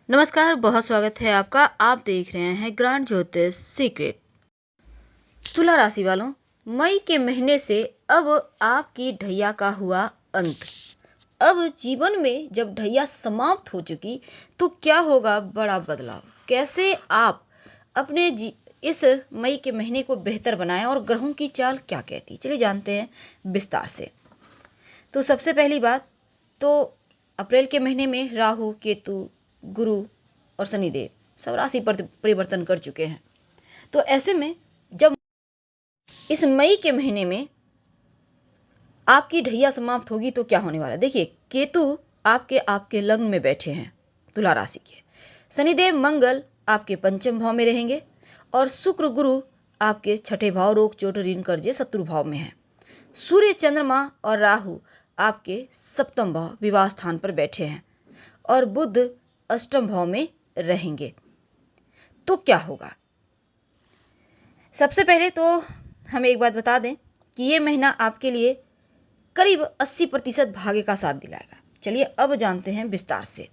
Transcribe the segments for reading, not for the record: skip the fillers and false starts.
नमस्कार, बहुत स्वागत है आपका। आप देख रहे हैं ग्रांड ज्योतिष सीक्रेट। तुला राशि वालों, मई के महीने से अब आपकी ढैया का हुआ अंत। अब जीवन में जब ढैया समाप्त हो चुकी तो क्या होगा बड़ा बदलाव, कैसे आप अपने इस मई के महीने को बेहतर बनाएं और ग्रहों की चाल क्या कहती, चलिए जानते हैं विस्तार से। तो सबसे पहली बात तो अप्रैल के महीने में राहु, केतु, गुरु और शनिदेव सब राशि पर परिवर्तन कर चुके हैं। तो ऐसे में जब इस मई के महीने में आपकी ढैया समाप्त होगी तो क्या होने वाला है, देखिए केतु आपके लग्न में बैठे हैं तुला राशि के, शनिदेव मंगल आपके पंचम भाव में रहेंगे और शुक्र गुरु आपके छठे भाव रोग चोट ऋण कर्जे शत्रु भाव में है। सूर्य चंद्रमा और राहु आपके सप्तम भाव विवाह स्थान पर बैठे हैं और बुध अष्टम भाव में रहेंगे। तो क्या होगा, सबसे पहले तो हम एक बात बता दें कि ये महीना आपके लिए करीब 80% भाग्य का साथ दिलाएगा। चलिए अब जानते हैं विस्तार से।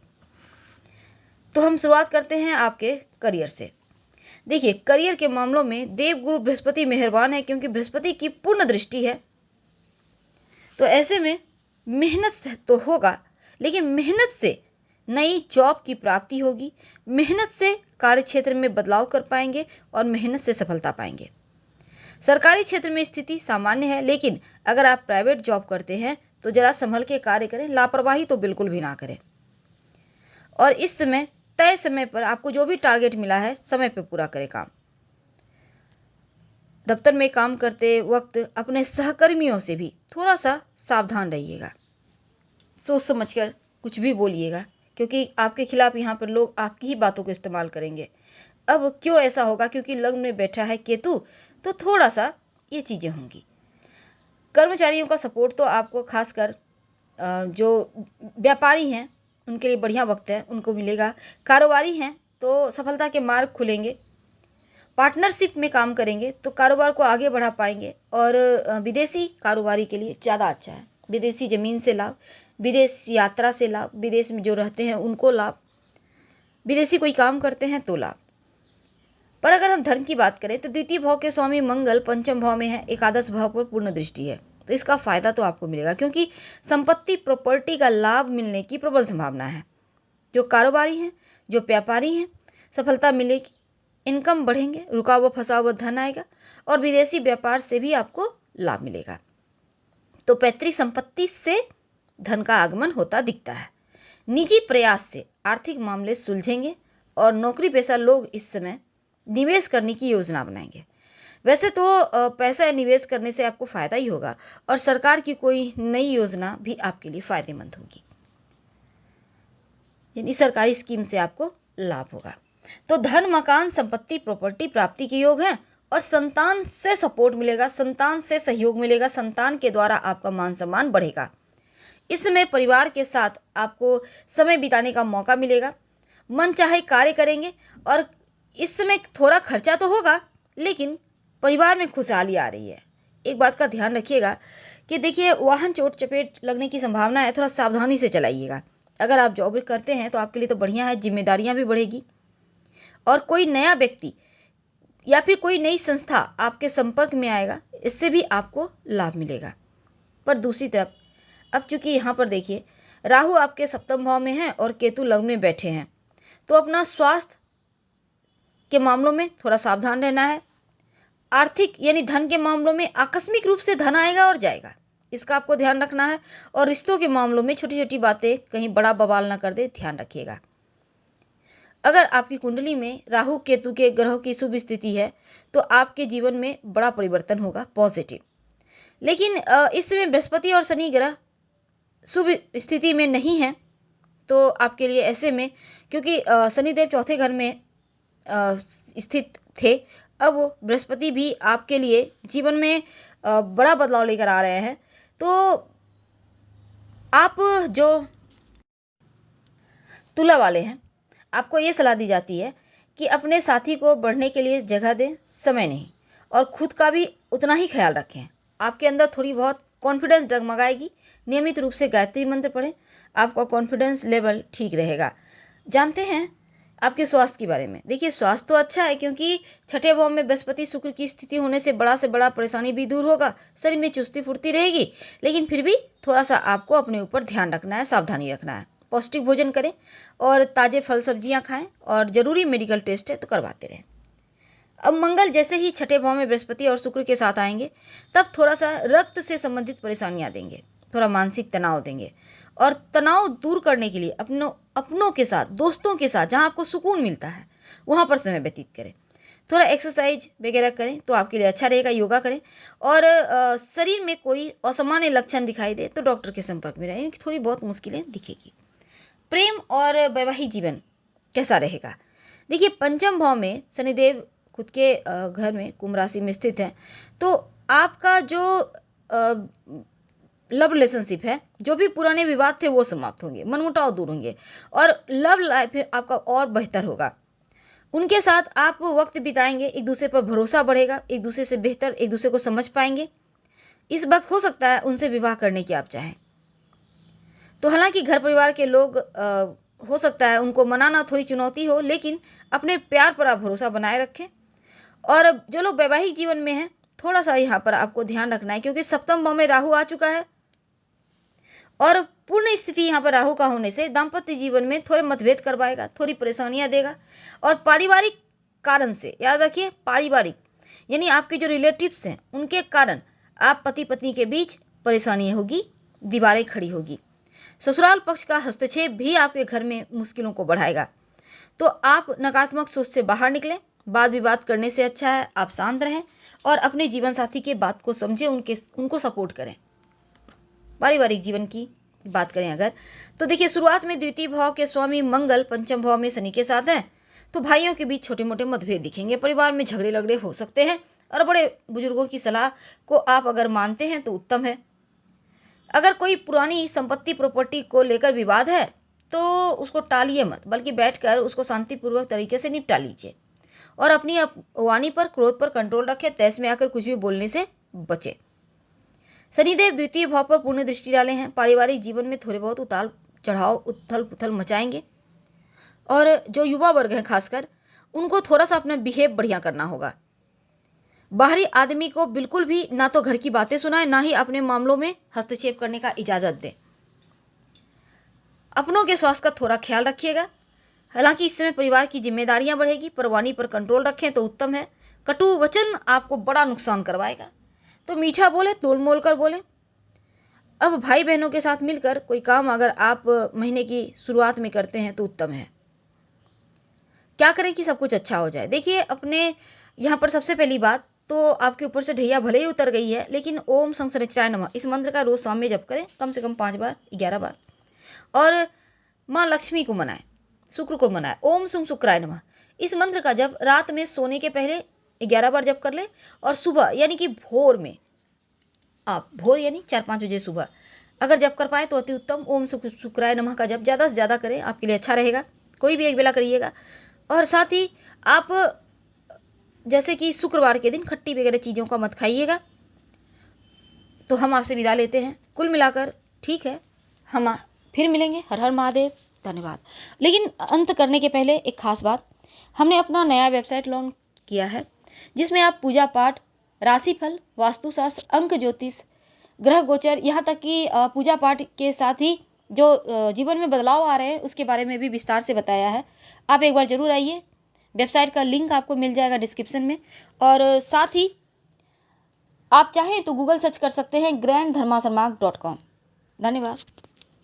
तो हम शुरुआत करते हैं आपके करियर से। देखिए करियर के मामलों में देवगुरु बृहस्पति मेहरबान है, क्योंकि बृहस्पति की पूर्ण दृष्टि है। तो ऐसे में मेहनत तो होगा, लेकिन मेहनत से नई जॉब की प्राप्ति होगी, मेहनत से कार्य क्षेत्र में बदलाव कर पाएंगे और मेहनत से सफलता पाएंगे। सरकारी क्षेत्र में स्थिति सामान्य है, लेकिन अगर आप प्राइवेट जॉब करते हैं तो जरा संभल के कार्य करें, लापरवाही तो बिल्कुल भी ना करें। और इस समय तय समय पर आपको जो भी टारगेट मिला है समय पर पूरा करें काम। दफ्तर में काम करते वक्त अपने सहकर्मियों से भी थोड़ा सा सावधान रहिएगा, सोच समझकर कुछ भी बोलिएगा, क्योंकि आपके खिलाफ यहाँ पर लोग आपकी ही बातों को इस्तेमाल करेंगे। अब क्यों ऐसा होगा, क्योंकि लग्न में बैठा है केतु, तो थोड़ा सा ये चीज़ें होंगी। कर्मचारियों का सपोर्ट तो आपको खासकर जो व्यापारी हैं उनके लिए बढ़िया वक्त है, उनको मिलेगा। कारोबारी हैं तो सफलता के मार्ग खुलेंगे। पार्टनरशिप में काम करेंगे तो कारोबार को आगे बढ़ा पाएंगे। और विदेशी कारोबारी के लिए ज़्यादा अच्छा है। विदेशी ज़मीन से लाभ, विदेश यात्रा से लाभ, विदेश में जो रहते हैं उनको लाभ, विदेशी कोई काम करते हैं तो लाभ। पर अगर हम धन की बात करें तो द्वितीय भाव के स्वामी मंगल पंचम भाव में है, एकादश भाव पर पूर्ण दृष्टि है, तो इसका फायदा तो आपको मिलेगा, क्योंकि संपत्ति प्रॉपर्टी का लाभ मिलने की प्रबल संभावना है। जो कारोबारी हैं, जो व्यापारी हैं, सफलता मिलेगी, इनकम बढ़ेंगे, रुका हुआ फंसा हुआ धन आएगा और विदेशी व्यापार से भी आपको लाभ मिलेगा। तो पैतृक संपत्ति से धन का आगमन होता दिखता है। निजी प्रयास से आर्थिक मामले सुलझेंगे और नौकरी पेशा लोग इस समय निवेश करने की योजना बनाएंगे। वैसे तो पैसा निवेश करने से आपको फ़ायदा ही होगा और सरकार की कोई नई योजना भी आपके लिए फ़ायदेमंद होगी, यानी सरकारी स्कीम से आपको लाभ होगा। तो धन, मकान, संपत्ति, प्रॉपर्टी प्राप्ति के योग हैं और संतान से सपोर्ट मिलेगा, संतान से सहयोग मिलेगा, संतान के द्वारा आपका मान सम्मान बढ़ेगा। इस समय परिवार के साथ आपको समय बिताने का मौका मिलेगा, मन चाहे कार्य करेंगे और इस समय थोड़ा खर्चा तो होगा, लेकिन परिवार में खुशहाली आ रही है। एक बात का ध्यान रखिएगा कि देखिए वाहन चोट चपेट लगने की संभावना है, थोड़ा सावधानी से चलाइएगा। अगर आप जॉब करते हैं तो आपके लिए तो बढ़िया है, जिम्मेदारियां भी बढ़ेगी और कोई नया व्यक्ति या फिर कोई नई संस्था आपके संपर्क में आएगा, इससे भी आपको लाभ मिलेगा। पर दूसरी तरफ अब चूंकि यहाँ पर देखिए राहु आपके सप्तम भाव में है और केतु लग्न में बैठे हैं, तो अपना स्वास्थ्य के मामलों में थोड़ा सावधान रहना है। आर्थिक यानी धन के मामलों में आकस्मिक रूप से धन आएगा और जाएगा, इसका आपको ध्यान रखना है। और रिश्तों के मामलों में छोटी छोटी बातें कहीं बड़ा बवाल ना कर दे, ध्यान रखिएगा। अगर आपकी कुंडली में राहु केतु के ग्रहों की शुभ स्थिति है तो आपके जीवन में बड़ा परिवर्तन होगा, पॉजिटिव। लेकिन इस समय बृहस्पति और शनि ग्रह शुभ स्थिति में नहीं है, तो आपके लिए ऐसे में, क्योंकि शनिदेव चौथे घर में स्थित थे, अब वो बृहस्पति भी आपके लिए जीवन में बड़ा बदलाव लेकर आ रहे हैं। तो आप जो तुला वाले हैं, आपको ये सलाह दी जाती है कि अपने साथी को बढ़ने के लिए जगह दें, समय नहीं, और खुद का भी उतना ही ख्याल रखें। आपके अंदर थोड़ी बहुत कॉन्फिडेंस डगमगाएगी। नियमित रूप से गायत्री मंत्र पढ़ें, आपका कॉन्फिडेंस लेवल ठीक रहेगा। जानते हैं आपके स्वास्थ्य के बारे में, देखिए स्वास्थ्य तो अच्छा है क्योंकि छठे भाव में बृहस्पति शुक्र की स्थिति होने से बड़ा परेशानी भी दूर होगा, शरीर में चुस्ती फुर्ती रहेगी। लेकिन फिर भी थोड़ा सा आपको अपने ऊपर ध्यान रखना है, सावधानी रखना है। पौष्टिक भोजन करें और ताजे फल सब्जियां खाएं और जरूरी मेडिकल टेस्ट है तो करवाते रहें। अब मंगल जैसे ही छठे भाव में बृहस्पति और शुक्र के साथ आएंगे तब थोड़ा सा रक्त से संबंधित परेशानियां देंगे, थोड़ा मानसिक तनाव देंगे। और तनाव दूर करने के लिए अपनों के साथ, दोस्तों के साथ, जहां आपको सुकून मिलता है वहां पर समय व्यतीत करें। थोड़ा एक्सरसाइज वगैरह करें तो आपके लिए अच्छा रहेगा, योगा करें। और शरीर में कोई असामान्य लक्षण दिखाई दे तो डॉक्टर के संपर्क में रहें, थोड़ी बहुत मुश्किलें दिखेगी। प्रेम और वैवाहिक जीवन कैसा रहेगा? देखिए पंचम भाव में शनिदेव खुद के घर में कुंभ राशि में स्थित है, तो आपका जो लव रिलेशनशिप है, जो भी पुराने विवाद थे वो समाप्त होंगे, मनमुटाव दूर होंगे और लव लाइफ आपका और बेहतर होगा। उनके साथ आप वक्त बिताएंगे, एक दूसरे पर भरोसा बढ़ेगा, एक दूसरे से बेहतर एक दूसरे को समझ पाएंगे। इस वक्त हो सकता है उनसे विवाह करने की आप चाहें, तो हालांकि घर परिवार के लोग हो सकता है उनको मनाना थोड़ी चुनौती हो, लेकिन अपने प्यार पर आप भरोसा बनाए रखें। और जो लोग वैवाहिक जीवन में हैं थोड़ा सा यहाँ पर आपको ध्यान रखना है क्योंकि सप्तम भाव में राहु आ चुका है और पूर्ण स्थिति यहाँ पर राहु का होने से दाम्पत्य जीवन में थोड़े मतभेद करवाएगा, थोड़ी परेशानियां देगा। और पारिवारिक कारण से याद रखिए, पारिवारिक यानी आपके जो रिलेटिव्स हैं उनके कारण आप पति पत्नी के बीच परेशानियां होगी, दीवारें खड़ी होगी। ससुराल पक्ष का हस्तक्षेप भी आपके घर में मुश्किलों को बढ़ाएगा, तो आप नकारात्मक सोच से बाहर निकलें। वाद विवाद करने से अच्छा है आप शांत रहें और अपने जीवन साथी के बात को समझें, उनको सपोर्ट करें। पारिवारिक जीवन की बात करें अगर, तो देखिए शुरुआत में द्वितीय भाव के स्वामी मंगल पंचम भाव में शनि के साथ हैं, तो भाइयों के बीच छोटे मोटे मतभेद दिखेंगे, परिवार में झगड़े लगड़े हो सकते हैं और बड़े बुजुर्गों की सलाह को आप अगर मानते हैं तो उत्तम है। अगर कोई पुरानी संपत्ति प्रॉपर्टी को लेकर विवाद है तो उसको टालिए मत, बल्कि बैठकर उसको शांतिपूर्वक तरीके से निपटा लीजिए और अपनी वाणी पर, क्रोध पर कंट्रोल रखें। तैस में आकर कुछ भी बोलने से बचे। शनिदेव द्वितीय भाव पर पूर्ण दृष्टि डाले हैं, पारिवारिक जीवन में थोड़े बहुत उतार चढ़ाव, उथल पुथल मचाएंगे। और जो युवा वर्ग है खासकर, उनको थोड़ा सा अपना बिहेव बढ़िया करना होगा। बाहरी आदमी को बिल्कुल भी ना तो घर की बातें सुनाए, ना ही अपने मामलों में हस्तक्षेप करने का इजाजत दें। अपनों के स्वास्थ्य का थोड़ा ख्याल रखिएगा। हालांकि इस समय परिवार की जिम्मेदारियां बढ़ेगी, पर वाणी पर कंट्रोल रखें तो उत्तम है। कटु वचन आपको बड़ा नुकसान करवाएगा, तो मीठा बोले, तोल मोल कर बोले। अब भाई बहनों के साथ मिलकर कोई काम अगर आप महीने की शुरुआत में करते हैं तो उत्तम है। क्या करें कि सब कुछ अच्छा हो जाए? देखिए अपने यहाँ पर सबसे पहली बात तो आपके ऊपर से ढैया भले ही उतर गई है, लेकिन ओम संसृचाय नमः इस मंत्र का रोज शाम में जप करें, कम से कम 5 बार, 11 बार। और माँ लक्ष्मी को मनाएं, शुक्र को मनाएं, ओम सुम शुक्राय नमः इस मंत्र का जब रात में सोने के पहले 11 बार जप कर लें और सुबह यानी कि भोर में, आप भोर यानी 4-5 बजे सुबह अगर जप कर पाए तो अति उत्तम। ओम शुक्राय नमः का जप ज़्यादा से ज़्यादा करें, आपके लिए अच्छा रहेगा। कोई भी एक बेला करिएगा। और साथ ही आप जैसे कि शुक्रवार के दिन खट्टी वगैरह चीज़ों का मत खाइएगा। तो हम आपसे विदा लेते हैं। कुल मिलाकर ठीक है, हम फिर मिलेंगे। हर हर महादेव, धन्यवाद। लेकिन अंत करने के पहले एक खास बात, हमने अपना नया वेबसाइट लॉन्च किया है जिसमें आप पूजा पाठ, राशिफल, वास्तुशास्त्र, अंक ज्योतिष, ग्रह गोचर, यहाँ तक कि पूजा पाठ के साथ ही जो जीवन में बदलाव आ रहे हैं उसके बारे में भी विस्तार से बताया है। आप एक बार जरूर आइए। वेबसाइट का लिंक आपको मिल जाएगा डिस्क्रिप्शन में। और साथ ही आप चाहें तो गूगल सर्च कर सकते हैं granddharmasarmark.com। धन्यवाद।